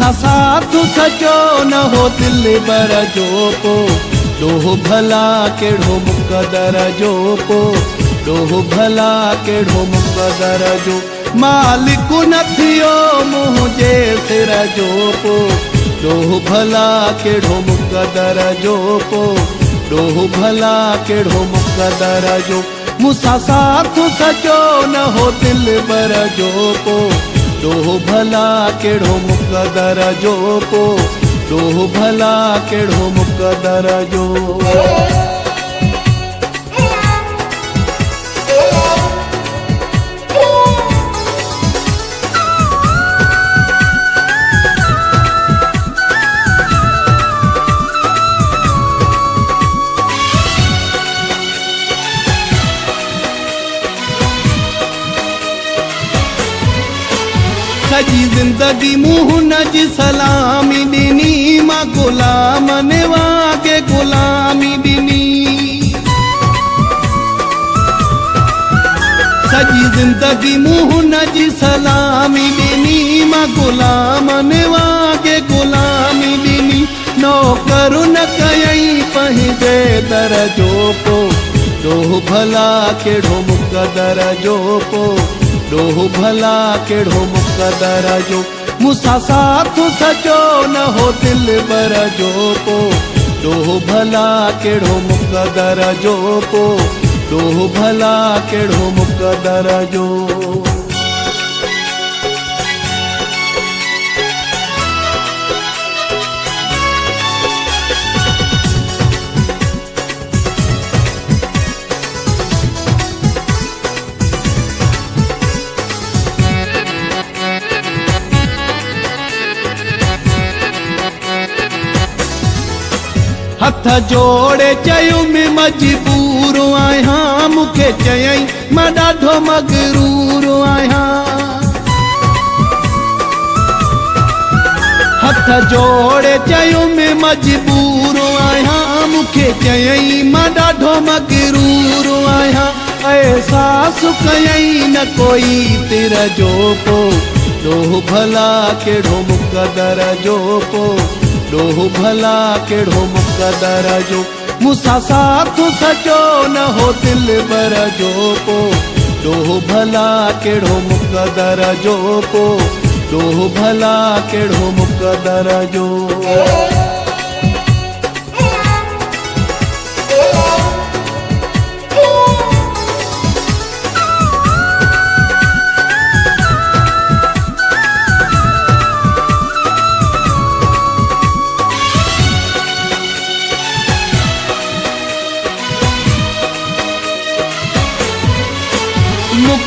मूंसां साथ सचो न हो दिल बर जो को ॾोह भला कहिड़ो मुक़दर जो को ॾोह भला कहिड़ो मुक़दर जो मालिक न थियो मुंहिंजे सिर जो को ॾोह भला कहिड़ो मुक़दर जो को ॾोह भला कहिड़ो मुक़दर जो मूंसां साथ सचो न हो दिल बर जो को ॾोह भला कहिड़ो मुक़दर जो को ॾोह भला कहिड़ो मुक़दर जो सजी जिंदगी मुंहुं जी सलामी ॾिनी मां गुलाम ने वागे गुलामी ॾिनी सजी जिंदगी मुंहुं जी सलामी ॾिनी मां गुलाम ने वागे गुलामी ॾिनी नौकर न कयई पंहिंजे दर जो को ॾोह भला कहिड़ो मुक़दर जो को ॾोह भला कहिड़ो मुक़दर जो मूंसां साथ सचो न हो दिल बर जो को ॾोह भला कहिड़ो मुक़दर जो को ॾोह भला कहिड़ो मुक़दर जो हथ जोड़े चयुमि मजबूर आहियां मूंखे चयई मां ॾाढो मगरूर आहियां हथ जोड़े चयुमि मजबूर आहियां मूंखे चयई मां ॾाढो मगरूर आहियां एहसास कयई न कोई तिर जो को ॾोह भला कहिड़ो मुक़दर जो को ॾोह भला कहिड़ो मुक़दर जो मूंसां साथ सचो न हो दिल बर जो को ॾोह भला कहिड़ो मुक़दर जो को ॾोह भला कहिड़ो मुक़दर जो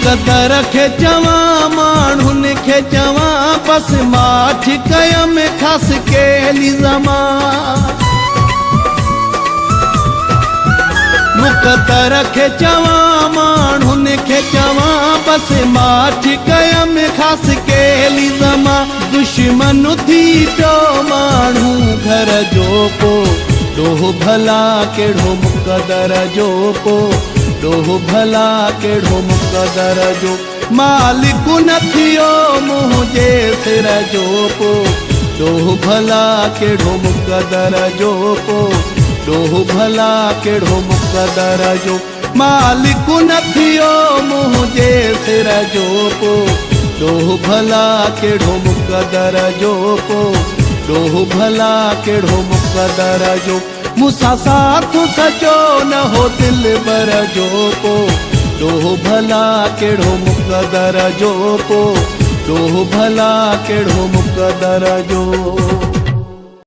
मुक़दर खे चवां माण्हुनि खे चवां बस माठ कयम ख़ासि केली ज़मान मुक़दर खे चवां माण्हुनि खे चवां बस माठ कयम ख़ासि केली ज़मान दुश्मन थी पियो माण्हू घर जो को ॾोह भला कहिड़ो मुक़दर जो को ॾोह भला कहिड़ो मुक़दर जो मालिक न थियो मुंहिंजे सिर जो को ॾोह भला कहिड़ो मुक़दर जो को ॾोह भला कहिड़ो मुक़दर जो मालिक न थियो मुंहिंजे सिर जो को ॾोह भला कहिड़ो मुक़दर जो को ॾोह भला कहिड़ो मुक़दर जो मूंसां साथ सचो न हो दिल बर जो को ॾोह भला कहिड़ो मुक़दर जो को ॾोह भला कहिड़ो मुक़दर जो